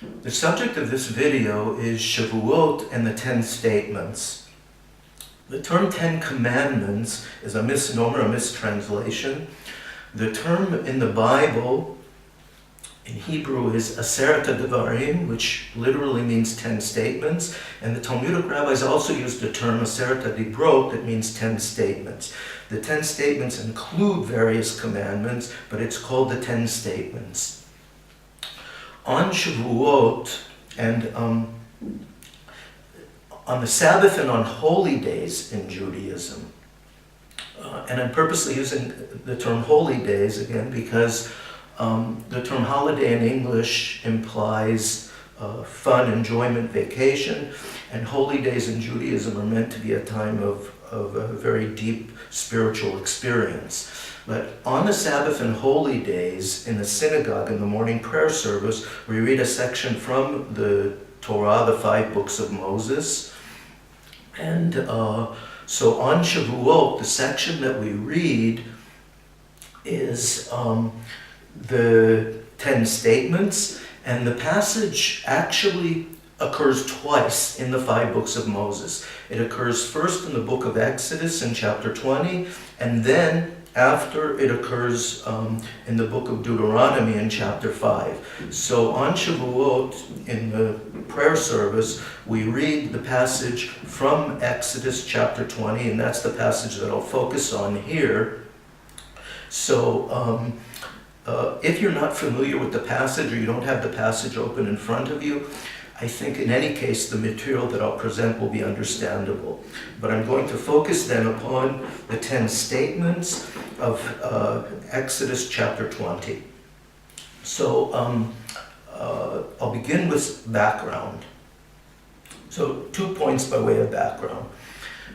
The subject of this video is Shavuot and the 10 statements. The term 10 commandments is a misnomer, a mistranslation. The term in the Bible in Hebrew is Aseret Devarim, which literally means 10 statements, and the Talmudic rabbis also used the term Aseret Dibrot, that means 10 statements. The 10 statements include various commandments, but it's called the 10 statements. On Shavuot and on the Sabbath and on holy days in Judaism, and I'm purposely using the term holy days again because the term holiday in English implies fun, enjoyment, vacation, and holy days in Judaism are meant to be a time of a very deep spiritual experience. But on the Sabbath and holy days in the synagogue in the morning prayer service, we read a section from the Torah, the 5 books of Moses. And so on Shavuot, the section that we read is the 10 statements, and the passage actually occurs twice in the 5 books of Moses. It occurs first in the book of Exodus in chapter 20, and then after it occurs in the book of Deuteronomy in chapter 5. So on Shavuot, in the prayer service, we read the passage from Exodus chapter 20, and that's the passage that I'll focus on here. So if you're not familiar with the passage or you don't have the passage open in front of you, I think in any case the material that I'll present will be understandable. But I'm going to focus then upon the 10 statements of Exodus chapter 20. So I'll begin with background. So 2 points by way of background.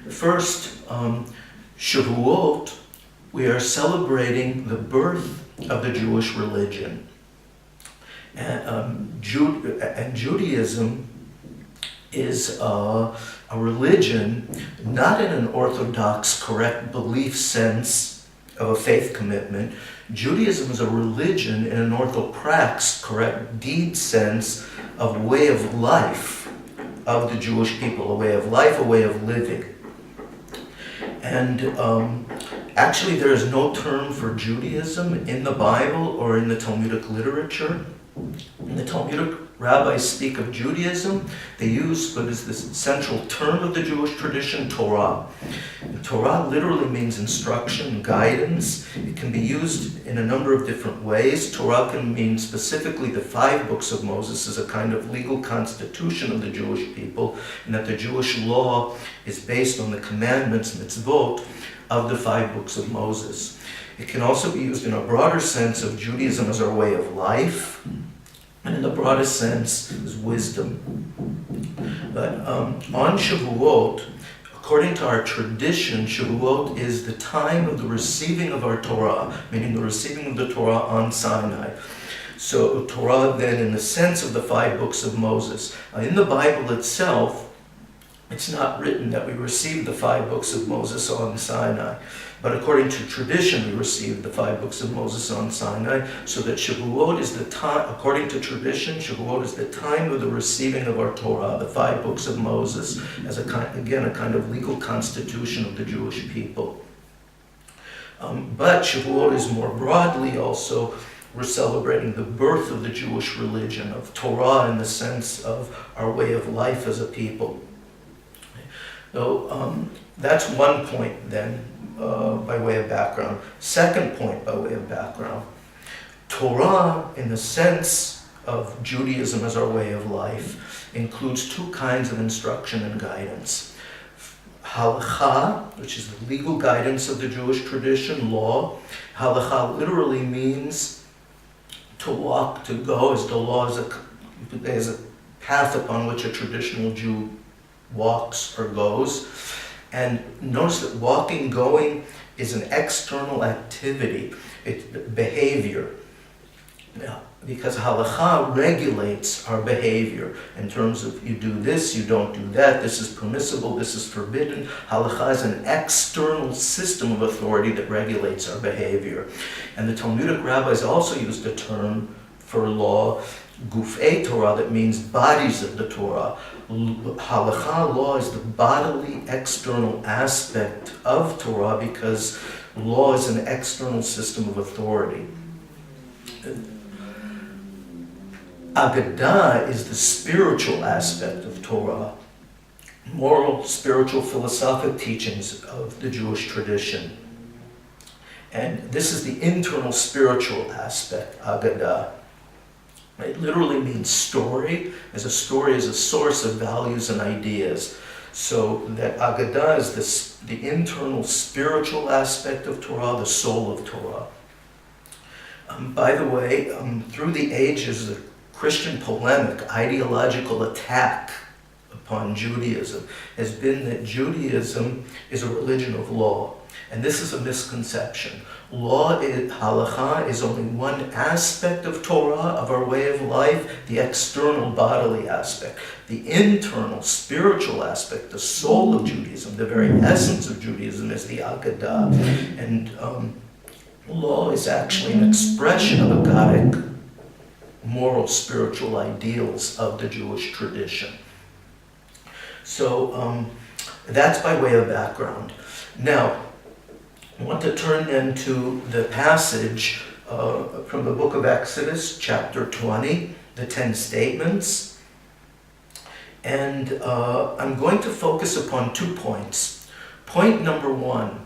First, Shavuot, we are celebrating the birth of the Jewish religion. And Judaism is a religion not in an orthodox, correct belief sense of a faith commitment. Judaism is a religion in an orthoprax, correct deed sense of way of life of the Jewish people, a way of life, a way of living. And actually there is no term for Judaism in the Bible or in the Talmudic literature. When the Talmudic rabbis speak of Judaism, they use what is the central term of the Jewish tradition, Torah. And Torah literally means instruction, guidance. It can be used in a number of different ways. Torah can mean specifically the 5 books of Moses as a kind of legal constitution of the Jewish people, and that the Jewish law is based on the commandments, mitzvot, of the 5 books of Moses. It can also be used in a broader sense of Judaism as our way of life, and in the broadest sense as wisdom. But on Shavuot, according to our tradition, Shavuot is the time of the receiving of our Torah, meaning the receiving of the Torah on Sinai. So Torah then in the sense of the 5 books of Moses. In the Bible itself, it's not written that we received the 5 books of Moses on Sinai. But according to tradition, we received the 5 books of Moses on Sinai, so that Shavuot is the time, according to tradition, Shavuot is the time of the receiving of our Torah, the 5 books of Moses, as a kind of legal constitution of the Jewish people. But Shavuot is more broadly also, we're celebrating the birth of the Jewish religion, of Torah in the sense of our way of life as a people. So that's one point then, by way of background. Second point by way of background. Torah, in the sense of Judaism as our way of life, includes 2 kinds of instruction and guidance. Halakha, which is the legal guidance of the Jewish tradition, law. Halakha literally means to walk, to go, as the law is a path upon which a traditional Jew walks or goes. And notice that walking, going is an external activity. It's behavior. Now, because halakha regulates our behavior in terms of you do this, you don't do that, this is permissible, this is forbidden. Halakha is an external system of authority that regulates our behavior. And the Talmudic rabbis also used the term for law, gufei Torah, that means bodies of the Torah. Halakha, law, is the bodily external aspect of Torah because law is an external system of authority. Agadah is the spiritual aspect of Torah, moral, spiritual, philosophic teachings of the Jewish tradition. And this is the internal spiritual aspect, Agadah. It literally means story, as a story is a source of values and ideas. So that Agadah is the internal spiritual aspect of Torah, the soul of Torah. By the way, through the ages, the Christian polemic, ideological attack upon Judaism has been that Judaism is a religion of law. And this is a misconception. Law, halakha, is only one aspect of Torah, of our way of life, the external bodily aspect. The internal spiritual aspect, the soul of Judaism, the very essence of Judaism is the Agadah. And law is actually an expression of agadic moral, spiritual ideals of the Jewish tradition. So that's by way of background. Now, I want to turn then to the passage from the book of Exodus, chapter 20, the 10 statements. And I'm going to focus upon 2 points. Point number 1,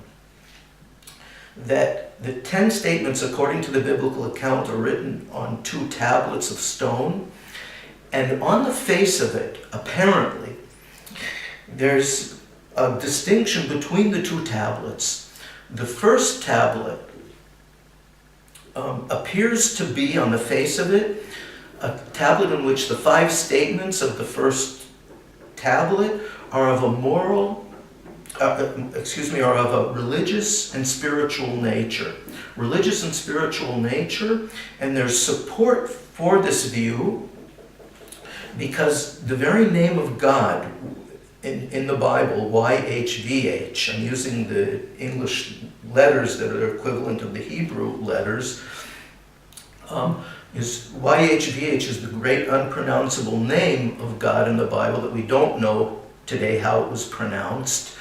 that the 10 statements, according to the biblical account, are written on 2 tablets of stone. And on the face of it, apparently, there's a distinction between the 2 tablets. The first tablet appears to be, on the face of it, a tablet in which the 5 statements of the first tablet are of a moral, are of a religious and spiritual nature. Religious and spiritual nature, and there's support for this view because the very name of God in the Bible, YHVH, I'm using the English letters that are equivalent of the Hebrew letters, is YHVH is the great unpronounceable name of God in the Bible that we don't know today how it was pronounced.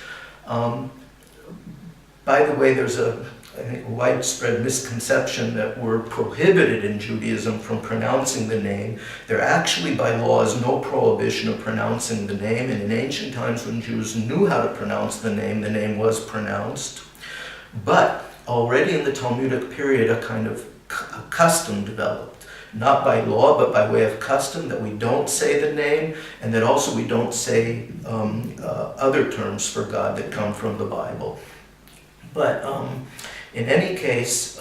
By the way, there's a widespread misconception that we're prohibited in Judaism from pronouncing the name. There actually, by law, is no prohibition of pronouncing the name, and in ancient times when Jews knew how to pronounce the name was pronounced. But already in the Talmudic period, a kind of custom developed, not by law, but by way of custom, that we don't say the name, and that also we don't say other terms for God that come from the Bible. But in any case,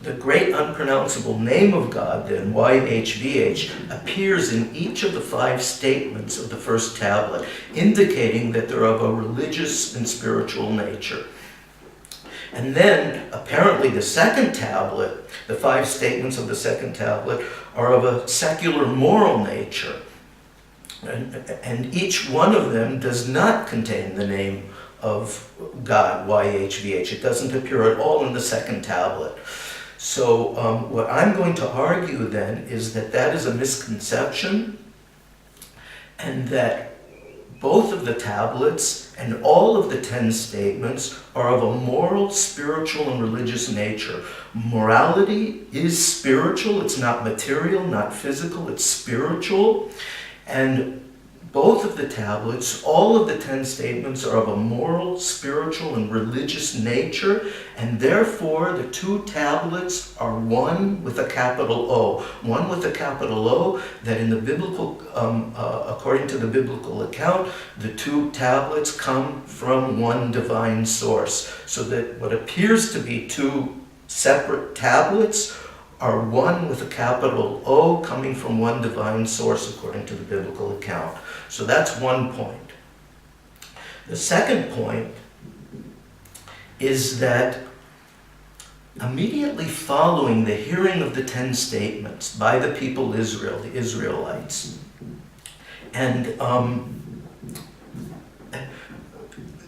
the great unpronounceable name of God, then, YHVH, appears in each of the 5 statements of the first tablet, indicating that they're of a religious and spiritual nature. And then, apparently, the second tablet, the 5 statements of the second tablet, are of a secular moral nature. And each one of them does not contain the name of God, YHVH. It doesn't appear at all in the second tablet. So what I'm going to argue then is that that is a misconception, and that both of the tablets and all of the 10 statements are of a moral, spiritual, and religious nature. Morality is spiritual. It's not material, not physical. It's spiritual. And both of the tablets, all of the 10 statements are of a moral, spiritual, and religious nature, and therefore the 2 tablets are one with a capital O. One with a capital O, that in the biblical, according to the biblical account, the 2 tablets come from one divine source. So that what appears to be 2 separate tablets are one with a capital O coming from one divine source according to the biblical account. So that's one point. The second point is that immediately following the hearing of the 10 statements by the people Israel, the Israelites, and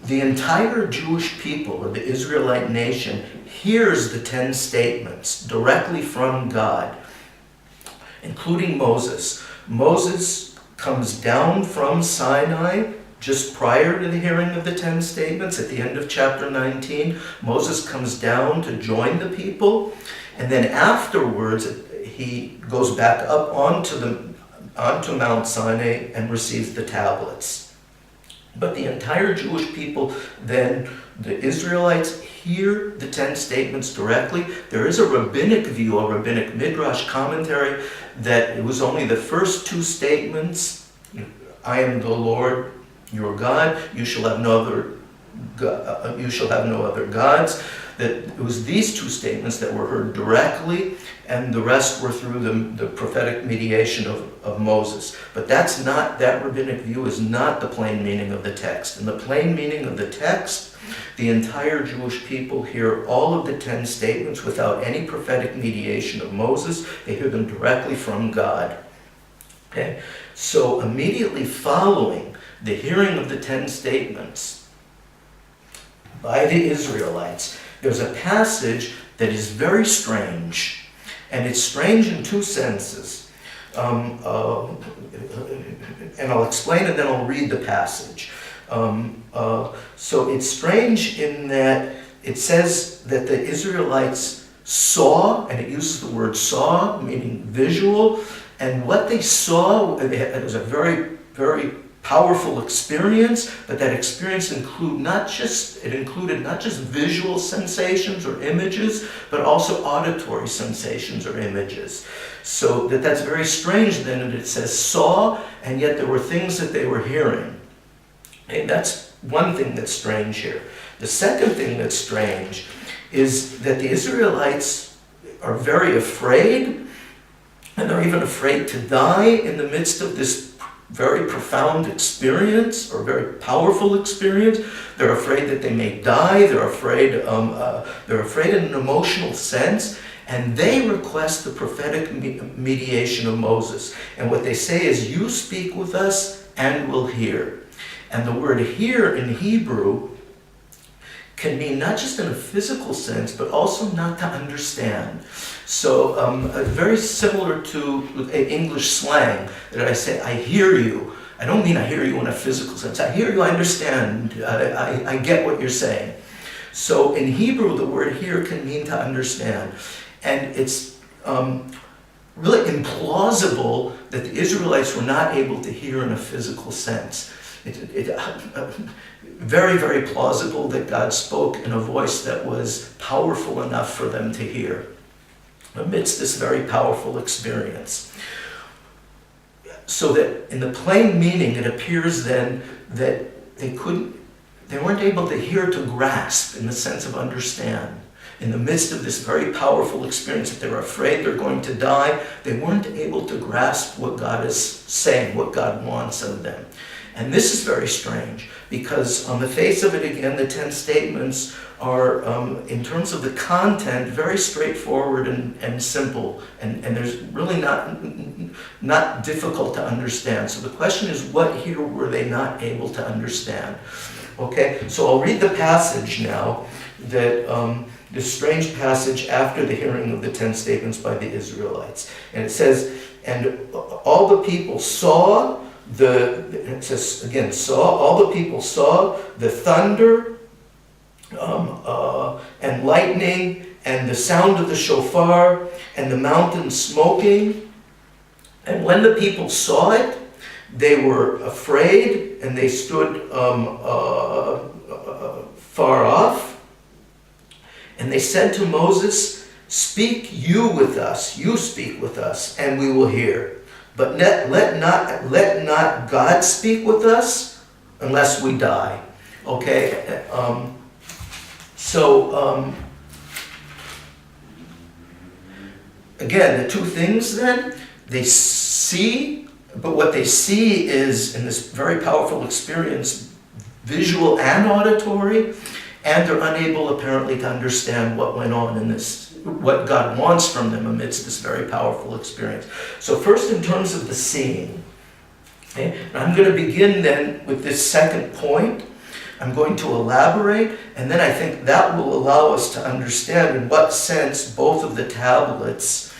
the entire Jewish people, or the Israelite nation, hears the 10 statements directly from God. including Moses. Moses comes down from Sinai just prior to the hearing of the 10 statements at the end of chapter 19. Moses comes down to join the people, and then afterwards he goes back up onto Mount Sinai and receives the tablets. But the entire Jewish people, then the Israelites, hear the 10 statements directly. There is a rabbinic view, a rabbinic midrash commentary, that it was only the first 2 statements, I am the Lord your God, you shall have no other gods, that it was these 2 statements that were heard directly, and the rest were through the prophetic mediation of Moses. But that rabbinic view is not the plain meaning of the text. In the plain meaning of the text, the entire Jewish people hear all of the 10 statements without any prophetic mediation of Moses. They hear them directly from God. Okay? So immediately following the hearing of the 10 statements by the Israelites, there's a passage that is very strange. And it's strange in 2 senses. And I'll explain and then I'll read the passage. So it's strange in that it says that the Israelites saw, and it uses the word saw, meaning visual, and what they saw, it was a very, very powerful experience, but that experience included not just visual sensations or images, but also auditory sensations or images. So that's very strange then that it says saw, and yet there were things that they were hearing. And that's one thing that's strange here. The second thing that's strange is that the Israelites are very afraid, and they're even afraid to die in the midst of this very profound experience, or very powerful experience. They're afraid that they may die. They're afraid in an emotional sense, and they request the prophetic mediation of Moses. And what they say is, "You speak with us, and we'll hear." And the word "hear" in Hebrew can mean not just in a physical sense, but also not to understand. So very similar to English slang, that I say, "I hear you." I don't mean I hear you in a physical sense. I hear you, I understand, I get what you're saying. So in Hebrew, the word "hear" can mean to understand. And it's really implausible that the Israelites were not able to hear in a physical sense. Very, very plausible that God spoke in a voice that was powerful enough for them to hear amidst this very powerful experience. So that in the plain meaning, it appears then that they weren't able to hear, to grasp, in the sense of understand. In the midst of this very powerful experience, that they're afraid they're going to die, they weren't able to grasp what God is saying, what God wants of them. And this is very strange, because on the face of it, again, the 10 statements are, in terms of the content, very straightforward and simple, and there's really not difficult to understand. So the question is, what here were they not able to understand? Okay, so I'll read the passage now, that this strange passage after the hearing of the 10 statements by the Israelites. And it says, "And all the people saw," it says again, all the people saw the thunder and lightning and the sound of the shofar and the mountain smoking. And when the people saw it, they were afraid, and they stood far off. And they said to Moses, "Speak you with us, you speak with us, and we will hear. But let not God speak with us unless we die." Okay? Again, the 2 things then, they see, but what they see is, in this very powerful experience, visual and auditory, and they're unable apparently to understand what went on in this, what God wants from them amidst this very powerful experience. So first, in terms of the seeing, okay, I'm going to begin then with this second point. I'm going to elaborate, and then I think that will allow us to understand in what sense both of the tablets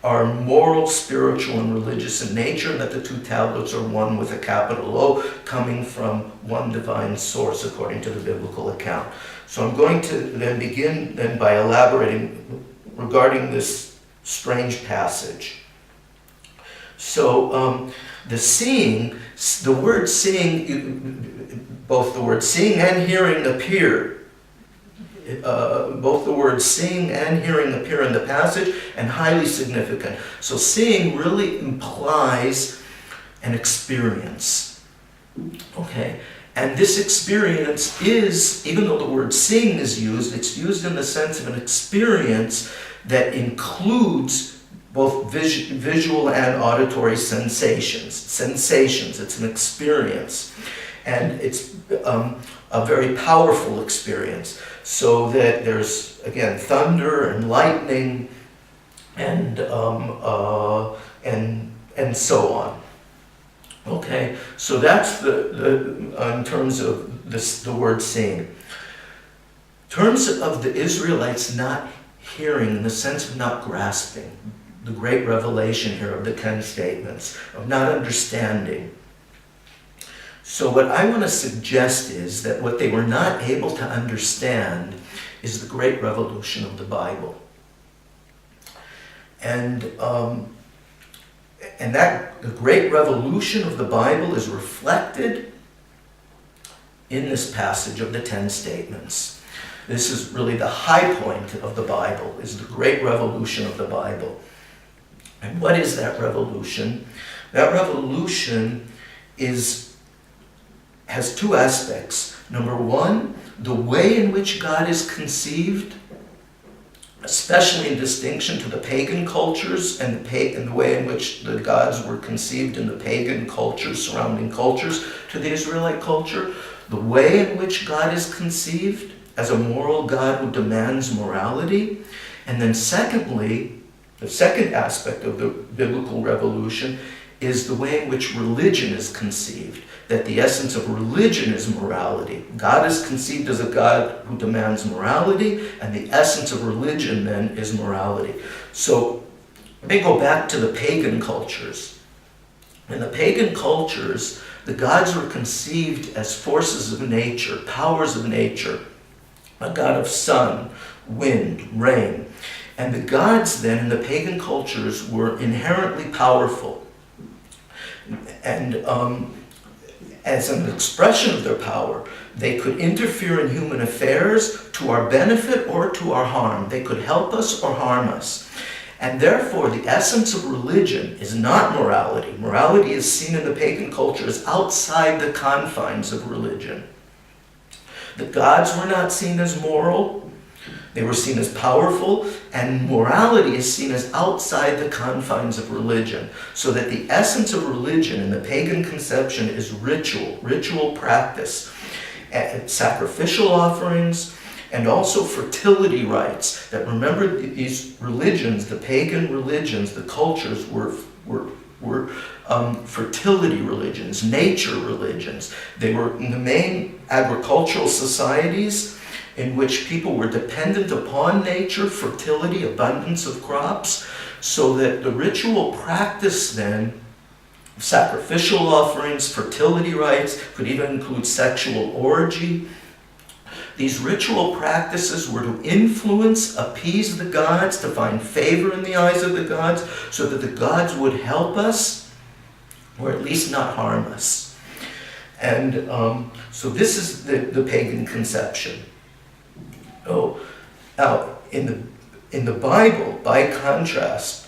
are moral, spiritual, and religious in nature, and that the two tablets are one with a capital O, coming from one divine source according to the biblical account. So I'm going to then begin then by elaborating regarding this strange passage. So the seeing, the word seeing, both the word seeing and hearing appear. Both the words seeing and hearing appear in the passage, and highly significant. So seeing really implies an experience. Okay? And this experience is, even though the word seeing is used, it's used in the sense of an experience that includes both visual and auditory sensations. Sensations, it's an experience. And it's a very powerful experience. So that there's, again, thunder and lightning and so on. Okay, so that's in terms of the word seeing. In terms of the Israelites not hearing, in the sense of not grasping, the great revelation here of the 10 statements, of not understanding. So what I want to suggest is that what they were not able to understand is the great revolution of the Bible. And that the great revolution of the Bible is reflected in this passage of the 10 statements. This is really the high point of the Bible, is the great revolution of the Bible. And what is that revolution? That revolution has two aspects. Number one, the way in which God is conceived, especially in distinction to the pagan cultures and the way in which the gods were conceived in the pagan cultures, surrounding cultures to the Israelite culture. The way in which God is conceived as a moral God who demands morality. And then secondly, the second aspect of the biblical revolution is the way in which religion is conceived. That the essence of religion is morality. God is conceived as a God who demands morality, and the essence of religion then is morality. So they go back to the pagan cultures. In the pagan cultures, the gods were conceived as forces of nature, powers of nature, a god of sun, wind, rain. And the gods then in the pagan cultures were inherently powerful. And as an expression of their power, they could interfere in human affairs to our benefit or to our harm. They could help us or harm us. And therefore, the essence of religion is not morality. Morality is seen in the pagan culture as outside the confines of religion. The gods were not seen as moral. They were seen as powerful, and morality is seen as outside the confines of religion. So that the essence of religion in the pagan conception is ritual practice, sacrificial offerings, and also fertility rites. That remember, these religions, the pagan religions, the cultures were fertility religions, nature religions. They were in the main agricultural societies in which people were dependent upon nature, fertility, abundance of crops, so that the ritual practice then, sacrificial offerings, fertility rites, could even include sexual orgy. These ritual practices were to influence, appease the gods, to find favor in the eyes of the gods, so that the gods would help us, or at least not harm us. And so this is the pagan conception. Oh, now in the Bible, by contrast,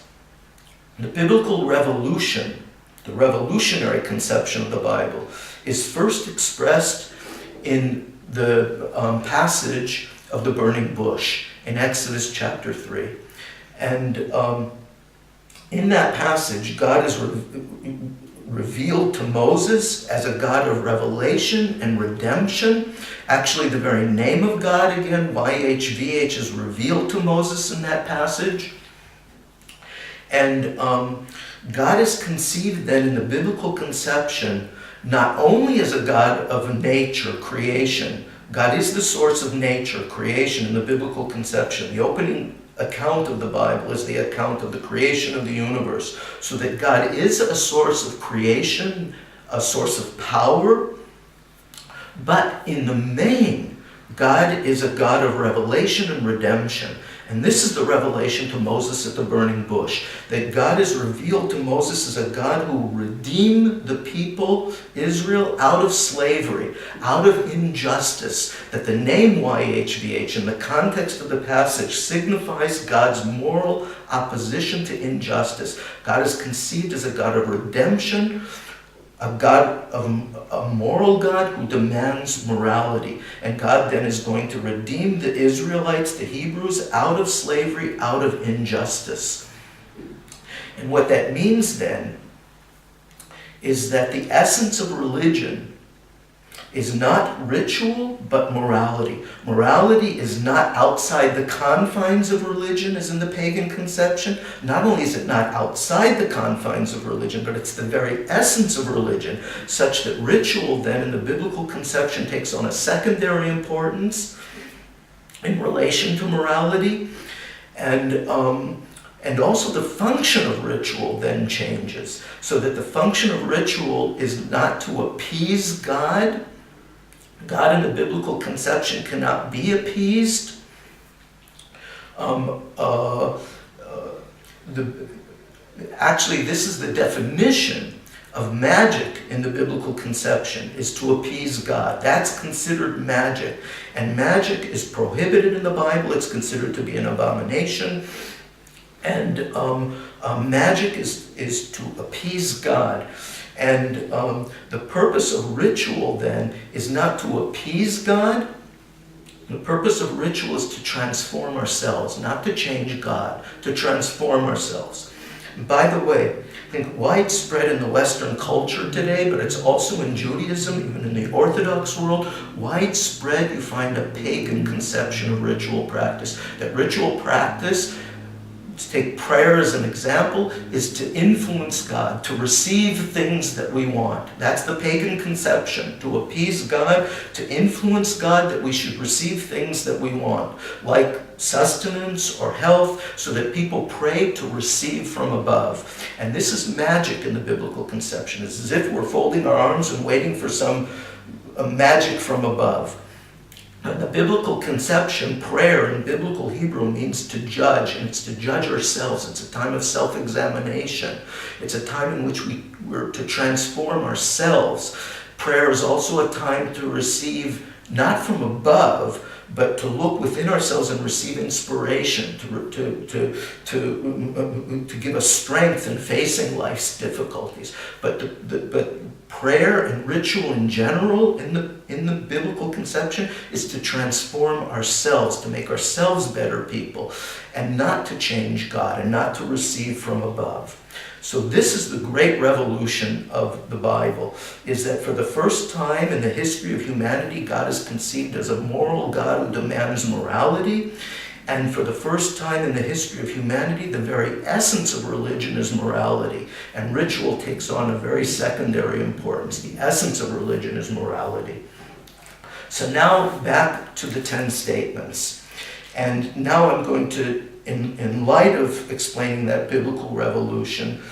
the biblical revolution, the revolutionary conception of the Bible, is first expressed in the passage of the burning bush in Exodus chapter 3. And in that passage, God is revealed to Moses as a God of revelation and redemption. Actually, the very name of God, again, YHVH, is revealed to Moses in that passage. And God is conceived then in the biblical conception not only as a God of nature, creation. God is the source of nature, creation in the biblical conception. The opening account of the Bible is the account of the creation of the universe. So that God is a source of creation, a source of power, but in the main, God is a God of revelation and redemption. And this is the revelation to Moses at the burning bush, that God is revealed to Moses as a God who will redeem the people, Israel, out of slavery, out of injustice. That the name YHVH in the context of the passage signifies God's moral opposition to injustice. God is conceived as a God of redemption, a moral God who demands morality. And God then is going to redeem the Israelites, the Hebrews, out of slavery, out of injustice. And what that means then is that the essence of religion is not ritual, but morality. Morality is not outside the confines of religion, as in the pagan conception. Not only is it not outside the confines of religion, but it's the very essence of religion, such that ritual then in the biblical conception takes on a secondary importance in relation to morality. And also the function of ritual then changes, so that the function of ritual is not to appease God. God in the biblical conception cannot be appeased. Actually, this is the definition of magic in the biblical conception, is to appease God. That's considered magic. And magic is prohibited in the Bible. It's considered to be an abomination. And magic is to appease God. And the purpose of ritual then is not to appease God. The purpose of ritual is to transform ourselves, not to change God, to transform ourselves. And by the way, I think widespread in the Western culture today, but it's also in Judaism, even in the Orthodox world, widespread you find a pagan conception of ritual practice. That ritual practice, to take prayer as an example, is to influence God, to receive things that we want. That's the pagan conception, to appease God, to influence God, that we should receive things that we want, like sustenance or health, so that people pray to receive from above. And this is magic in the biblical conception. It's as if we're folding our arms and waiting for some magic from above. In the biblical conception, prayer in biblical Hebrew means to judge, and it's to judge ourselves. It's a time of self-examination. It's a time in which we're to transform ourselves. Prayer is also a time to receive, not from above, but to look within ourselves and receive inspiration, to give us strength in facing life's difficulties. But prayer and ritual in general, in the biblical conception, is to transform ourselves, to make ourselves better people, and not to change God, and not to receive from above. So this is the great revolution of the Bible, is that for the first time in the history of humanity, God is conceived as a moral God who demands morality. And for the first time in the history of humanity, the very essence of religion is morality. And ritual takes on a very secondary importance. The essence of religion is morality. So now back to the 10 statements. And now I'm going to, in light of explaining that biblical revolution,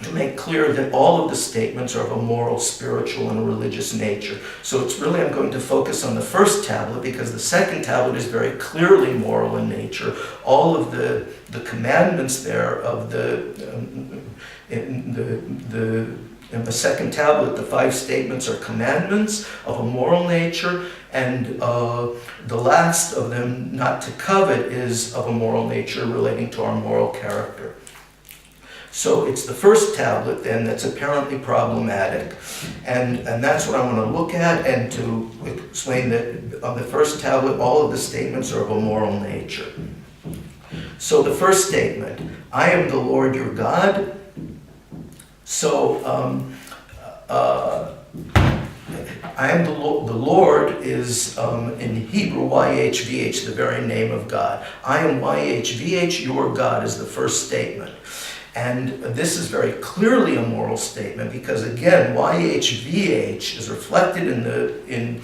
to make clear that all of the statements are of a moral, spiritual, and religious nature. So it's really, I'm going to focus on the first tablet, because the second tablet is very clearly moral in nature. All of the commandments there of in the second tablet, the 5 statements are commandments of a moral nature, and the last of them, not to covet, is of a moral nature relating to our moral character. So it's the first tablet then that's apparently problematic, and that's what I want to look at, and to explain that on the first tablet all of the statements are of a moral nature. So the first statement, I am the Lord your God. So I am the Lord is in Hebrew YHVH, the very name of God. I am YHVH, your God, is the first statement. And this is very clearly a moral statement, because again, YHVH is reflected in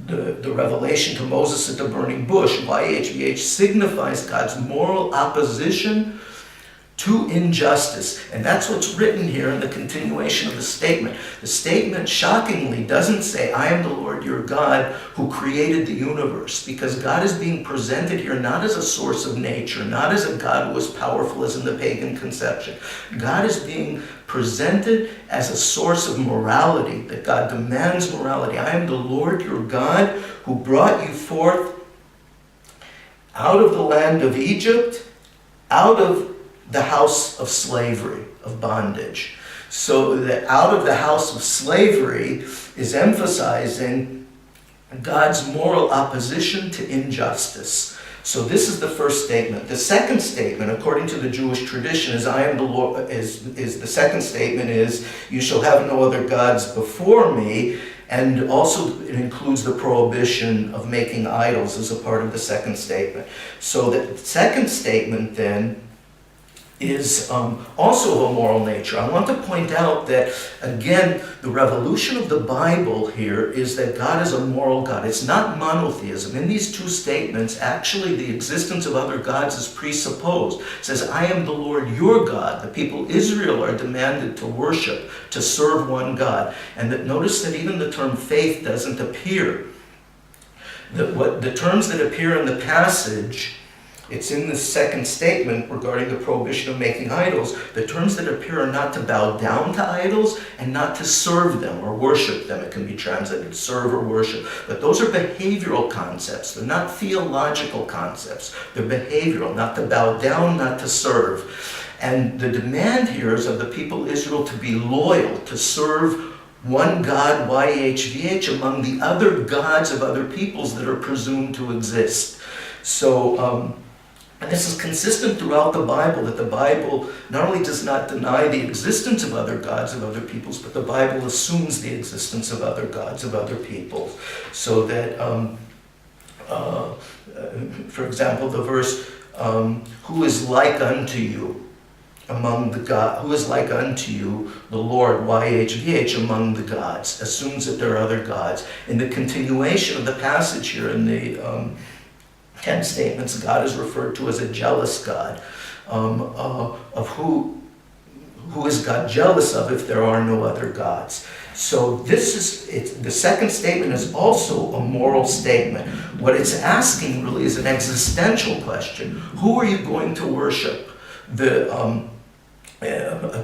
the revelation to Moses at the burning bush, YHVH, signifies God's moral opposition to injustice. And that's what's written here in the continuation of the statement. The statement, shockingly, doesn't say, I am the Lord your God who created the universe, because God is being presented here not as a source of nature, not as a God who is powerful as in the pagan conception. God is being presented as a source of morality, that God demands morality. I am the Lord your God who brought you forth out of the land of Egypt, out of the house of slavery, of bondage. So that out of the house of slavery is emphasizing God's moral opposition to injustice. So this is the first statement. The second statement, according to the Jewish tradition, is I am the Lord. Is the second statement is you shall have no other gods before me, and also it includes the prohibition of making idols as a part of the second statement. So the second statement then is also of a moral nature. I want to point out that, again, the revolution of the Bible here is that God is a moral God. It's not monotheism. In these two statements, actually the existence of other gods is presupposed. It says, I am the Lord your God. The people Israel are demanded to worship, to serve one God. And that notice that even the term faith doesn't appear. The terms that appear in the passage, it's in the second statement regarding the prohibition of making idols. The terms that appear are not to bow down to idols and not to serve them or worship them. It can be translated serve or worship. But those are behavioral concepts. They're not theological concepts. They're behavioral, not to bow down, not to serve. And the demand here is of the people Israel to be loyal, to serve one God, YHVH, among the other gods of other peoples that are presumed to exist. So, and this is consistent throughout the Bible, that the Bible not only does not deny the existence of other gods of other peoples, but the Bible assumes the existence of other gods of other peoples. So that, for example, the verse, who is like unto you among the gods, who is like unto you, the Lord, YHVH, among the gods, assumes that there are other gods. In the continuation of the passage here, in the 10 statements, God is referred to as a jealous God. Of who is God jealous of if there are no other gods? So the second statement is also a moral statement. What it's asking really is an existential question. Who are you going to worship? The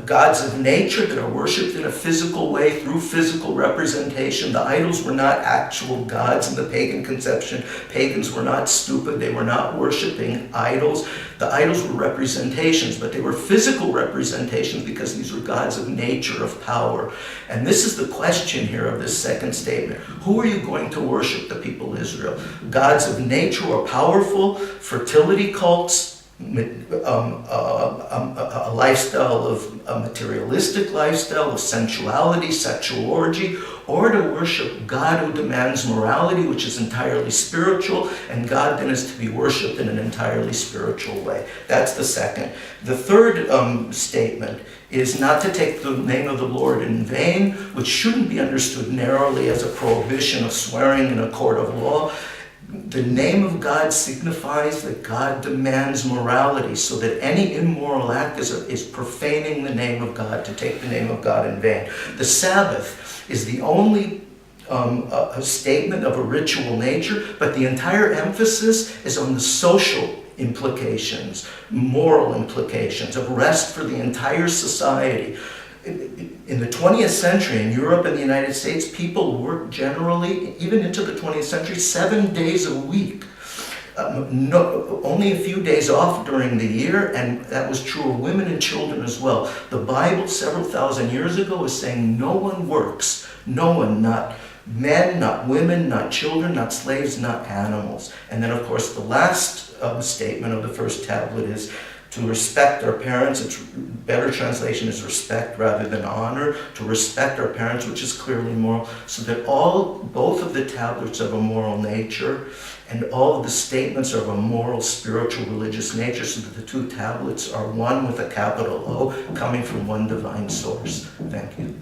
gods of nature that are worshipped in a physical way through physical representation. The idols were not actual gods in the pagan conception. Pagans were not stupid. They were not worshiping idols. The idols were representations, but they were physical representations because these were gods of nature, of power. And this is the question here of this second statement. Who are you going to worship, the people of Israel? Gods of nature or powerful, fertility cults, a lifestyle of a materialistic lifestyle of sensuality, sexual orgy, or to worship God who demands morality, which is entirely spiritual, and God then is to be worshipped in an entirely spiritual way. That's the second. The third statement is not to take the name of the Lord in vain, which shouldn't be understood narrowly as a prohibition of swearing in a court of law. The name of God signifies that God demands morality, so that any immoral act is profaning the name of God, to take the name of God in vain. The Sabbath is the only a statement of a ritual nature, but the entire emphasis is on the social implications, moral implications of rest for the entire society. In the 20th century, in Europe and the United States, people worked generally, even into the 20th century, 7 days a week. Only a few days off during the year, and that was true of women and children as well. The Bible, several thousand years ago, is saying no one works. No one, not men, not women, not children, not slaves, not animals. And then, of course, the last statement of the first tablet is to respect our parents. Its better translation is respect rather than honor. To respect our parents, which is clearly moral, so that both of the tablets are of a moral nature, and all of the statements are of a moral, spiritual, religious nature, so that the two tablets are one with a capital O, coming from one divine source. Thank you.